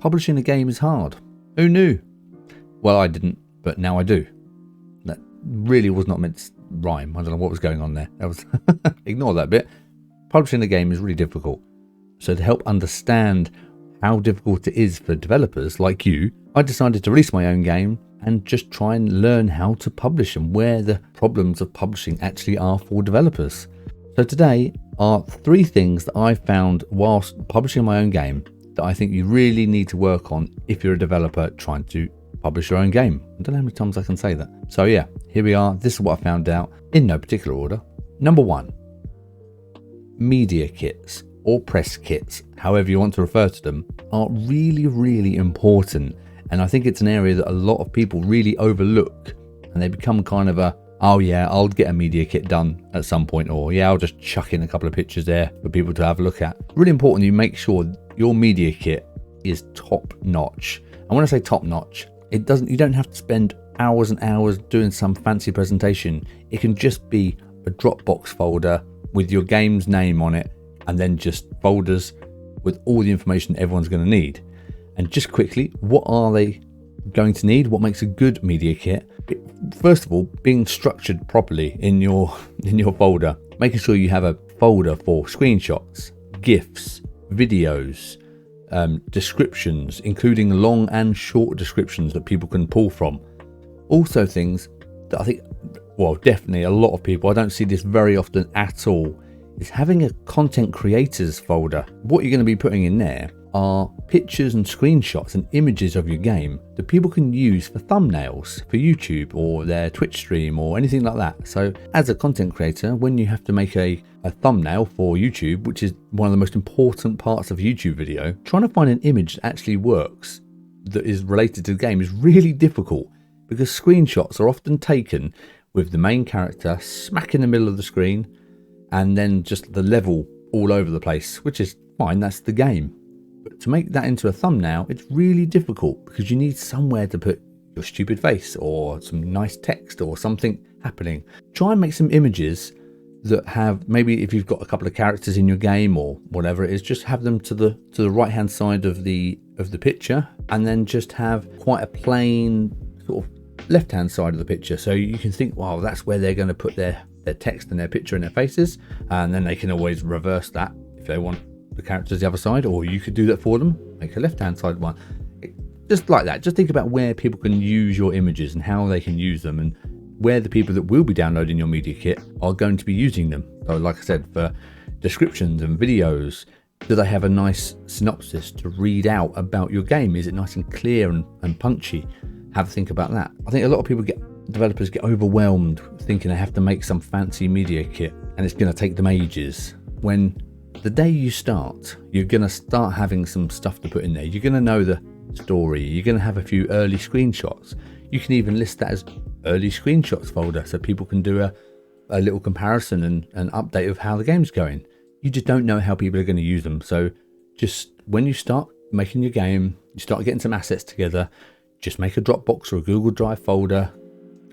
Publishing a game is hard. Who knew? Well, I didn't, but now I do. That really was not meant to rhyme. I don't know what was going on there. That was ignore that bit. Publishing a game is really difficult. So to help understand how difficult it is for developers like you, I decided to release my own game and just try and learn how to publish and where the problems of publishing actually are for developers. So today are 3 things that I found whilst publishing my own game that I think you really need to work on if you're a developer trying to publish your own game. I don't know how many times I can say that. So yeah, here we are. This is what I found out in no particular order. Number 1, media kits or press kits, however you want to refer to them, are really, really important. And I think it's an area that a lot of people really overlook, and they become kind of a, oh yeah, I'll get a media kit done at some point, or yeah, I'll just chuck in a couple of pictures there for people to have a look at. Really important you make sure your media kit is top notch. And when I say top notch, you don't have to spend hours and hours doing some fancy presentation. It can just be a Dropbox folder with your game's name on it, and then just folders with all the information everyone's going to need. And just quickly, what are they going to need? What makes a good media kit? First of all, being structured properly in your folder, making sure you have a folder for screenshots, GIFs, videos, descriptions, including long and short descriptions that people can pull from. Also things that I think, well, definitely a lot of people, I don't see this very often at all, is having a content creators folder. What you're going to be putting in there are pictures and screenshots and images of your game that people can use for thumbnails for YouTube or their Twitch stream or anything like that. So as a content creator, when you have to make a thumbnail for YouTube, which is one of the most important parts of a YouTube video, trying to find an image that actually works that is related to the game is really difficult, because screenshots are often taken with the main character smack in the middle of the screen and then just the level all over the place, which is fine, that's the game. But to make that into a thumbnail, it's really difficult because you need somewhere to put your stupid face or some nice text or something happening. Try and make some images that have, maybe if you've got a couple of characters in your game or whatever it is, just have them to the right hand side of the picture, and then just have quite a plain sort of left hand side of the picture, so you can think, wow, that's where they're going to put their text and their picture and their faces, and then they can always reverse that if they want the characters the other side, or you could do that for them, make a left hand side one, just like that. Just think about where people can use your images and how they can use them, and where the people that will be downloading your media kit are going to be using them. So like I said, for descriptions and videos, do they have a nice synopsis to read out about your game? Is it nice and clear and punchy? Have a think about that. I think a lot of developers get overwhelmed thinking they have to make some fancy media kit and it's going to take them ages, when the day you start, you're going to start having some stuff to put in there. You're going to know the story. You're going to have a few early screenshots. You can even list that as early screenshots folder so people can do a little comparison and an update of how the game's going. You just don't know how people are going to use them. So just when you start making your game, you start getting some assets together, just make a Dropbox or a Google Drive folder,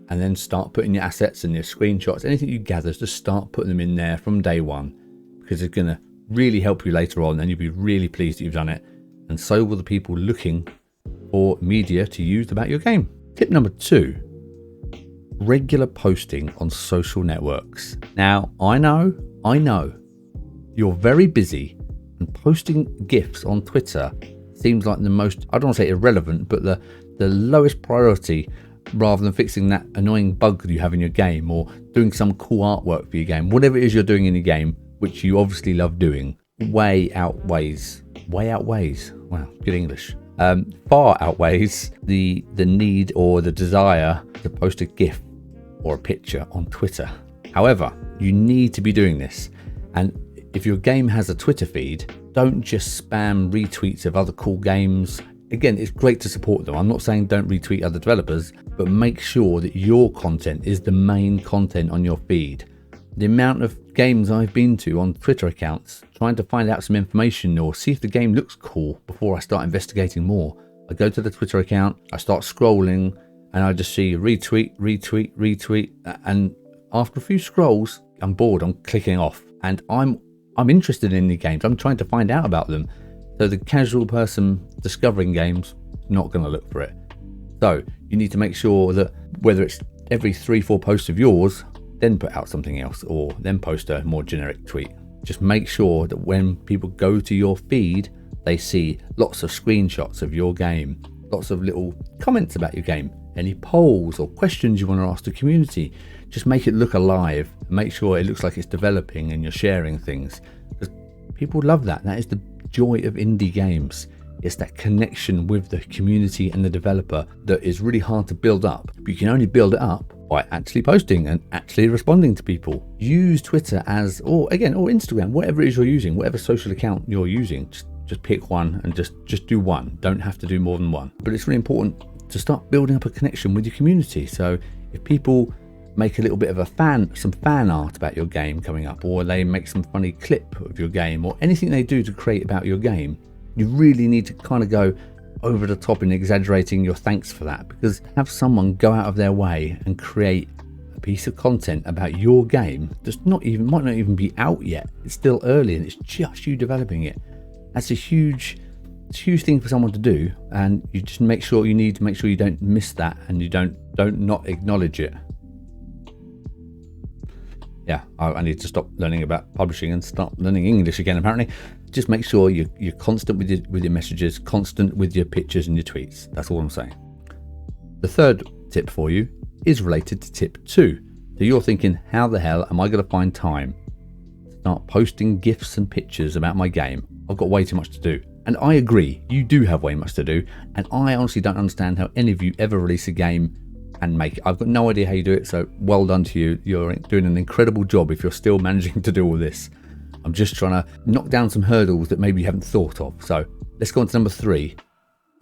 and then start putting your assets and your screenshots, anything you gather, just start putting them in there from day one, because it's going to really help you later on, and you'll be really pleased that you've done it, and so will the people looking for media to use about your game. Tip number 2, regular posting on social networks. Now, I know you're very busy, and posting GIFs on Twitter seems like the most, I don't want to say irrelevant, but the lowest priority, rather than fixing that annoying bug that you have in your game or doing some cool artwork for your game. Whatever it is you're doing in your game, which you obviously love doing, way outweighs, wow, good English, far outweighs the need or the desire to post a GIF or a picture on Twitter. However, you need to be doing this, and if your game has a Twitter feed, don't just spam retweets of other cool games. Again, it's great to support them. I'm not saying don't retweet other developers, but make sure that your content is the main content on your feed. The amount of games I've been to on Twitter accounts trying to find out some information or see if the game looks cool before I start investigating more. I go to the Twitter account, I start scrolling, and I just see retweet, and after a few scrolls, I'm bored, I'm clicking off, and I'm interested in the games, I'm trying to find out about them. So the casual person discovering games, not going to look for it. So you need to make sure that whether it's every 3-4 posts of yours, then put out something else, or then post a more generic tweet. Just make sure that when people go to your feed, they see lots of screenshots of your game, lots of little comments about your game, any polls or questions you want to ask the community. Just make it look alive. Make sure it looks like it's developing and you're sharing things. Because people love that. That is the joy of indie games. It's that connection with the community and the developer that is really hard to build up. But you can only build it up by actually posting and actually responding to people. Use Twitter or Instagram, whatever it is you're using, whatever social account you're using. Just pick one and just do one. Don't have to do more than one. But it's really important to start building up a connection with your community. So if people make a little bit of some fan art about your game coming up, or they make some funny clip of your game, or anything they do to create about your game, you really need to kind of go over the top in exaggerating your thanks for that, because have someone go out of their way and create a piece of content about your game that's might not even be out yet. It's still early and it's just you developing it. That's a huge thing for someone to do, and you just need to make sure you don't miss that and you don't not acknowledge it. Yeah, I need to stop learning about publishing and start learning English again, apparently. Just make sure you're constant with your messages, constant with your pictures and your tweets. That's all I'm saying. The third tip for you is related to tip 2. So you're thinking, how the hell am I going to find time to start posting GIFs and pictures about my game? I've got way too much to do. And I agree, you do have way much to do. And I honestly don't understand how any of you ever release a game and make it. I've got no idea how you do it, so well done to you. You're doing an incredible job if you're still managing to do all this. I'm just trying to knock down some hurdles that maybe you haven't thought of. So let's go on to number 3,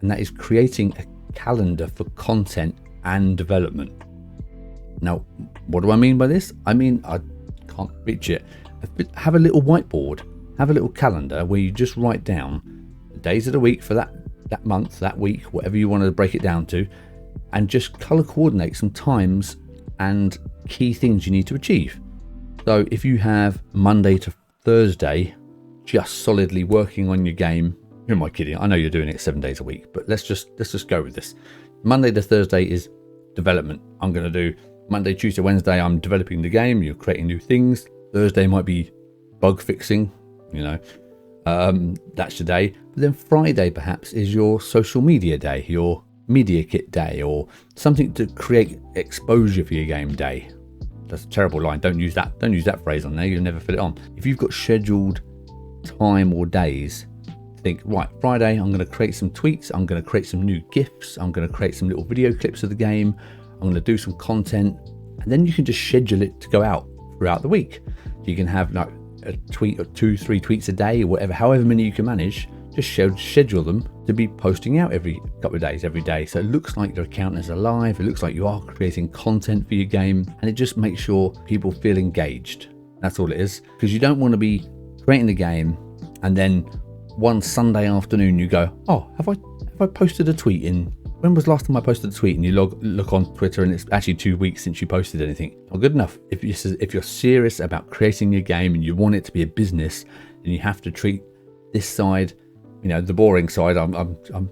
and that is creating a calendar for content and development. Now, what do I mean by this? I mean, I can't reach it. Have a little whiteboard, have a little calendar where you just write down the days of the week for that month, that week, whatever you want to break it down to, and just color coordinate some times and key things you need to achieve. So if you have Monday to Thursday just solidly working on your game, who am I kidding? I know you're doing it 7 days a week, but let's just go with this. Monday to Thursday is development. I'm going to do Monday, Tuesday, Wednesday, I'm developing the game, you're creating new things. Thursday might be bug fixing, that's your day. But then Friday perhaps is your social media day, your media kit day, or something to create exposure for your game day. That's a terrible line. Don't use that phrase on there. You'll never fit it on. If you've got scheduled time or days, think, right, Friday, I'm going to create some tweets. I'm going to create some new GIFs. I'm going to create some little video clips of the game. I'm going to do some content. And then you can just schedule it to go out throughout the week. You can have like a tweet or 2-3 tweets a day, or whatever, however many you can manage. Just schedule them to be posting out every couple of days, every day. So it looks like your account is alive. It looks like you are creating content for your game, and it just makes sure people feel engaged. That's all it is. Because you don't want to be creating the game and then one Sunday afternoon you go, oh, have I posted a tweet in? When was the last time I posted a tweet? And you look on Twitter and it's actually 2 weeks since you posted anything. Not good enough. If you're serious about creating your game and you want it to be a business, then you have to treat this side, the boring side. I'm going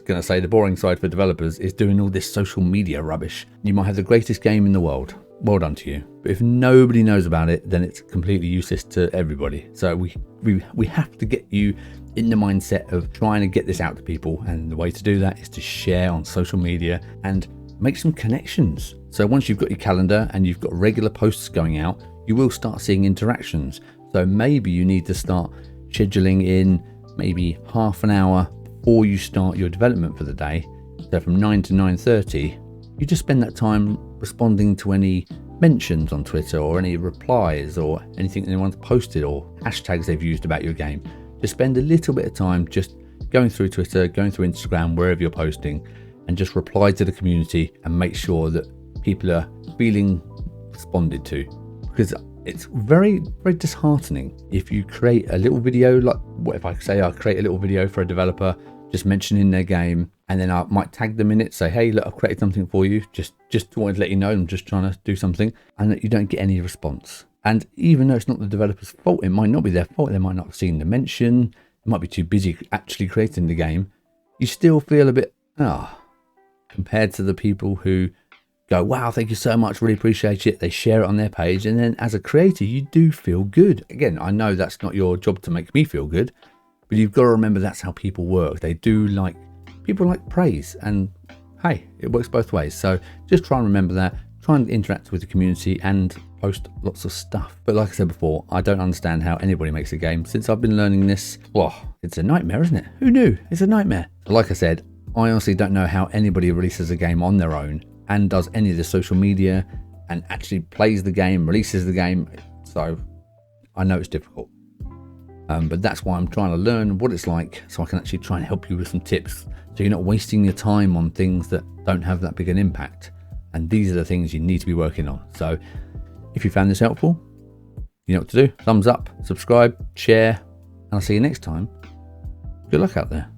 to say the boring side for developers is doing all this social media rubbish. You might have the greatest game in the world. Well done to you. But if nobody knows about it, then it's completely useless to everybody. So we have to get you in the mindset of trying to get this out to people. And the way to do that is to share on social media and make some connections. So once you've got your calendar and you've got regular posts going out, you will start seeing interactions. So maybe you need to start scheduling in maybe half an hour before you start your development for the day. So from 9 to 9:30, you just spend that time responding to any mentions on Twitter or any replies or anything anyone's posted or hashtags they've used about your game. Just spend a little bit of time just going through Twitter, going through Instagram, wherever you're posting, and just reply to the community and make sure that people are feeling responded to. Because it's very, very disheartening if you create a little video, like what if I say I create a little video for a developer just mentioning their game, and then I might tag them in it, say, hey, look, I've created something for you, just wanted to let you know I'm just trying to do something, and that you don't get any response. And even though it's not the developer's fault, it might not be their fault, they might not have seen the mention, might be too busy actually creating the game, you still feel a bit, compared to the people who go, wow, thank you so much, really appreciate it. They share it on their page. And then as a creator, you do feel good. Again, I know that's not your job to make me feel good, but you've got to remember that's how people work. People like praise, and hey, it works both ways. So just try and remember that. Try and interact with the community and post lots of stuff. But like I said before, I don't understand how anybody makes a game. Since I've been learning this, it's a nightmare, isn't it? Who knew? It's a nightmare. Like I said, I honestly don't know how anybody releases a game on their own and does any of the social media and actually plays the game, releases the game. So I know it's difficult. But that's why I'm trying to learn what it's like, so I can actually try and help you with some tips, so you're not wasting your time on things that don't have that big an impact. And these are the things you need to be working on. So if you found this helpful, you know what to do. Thumbs up, subscribe, share, and I'll see you next time. Good luck out there.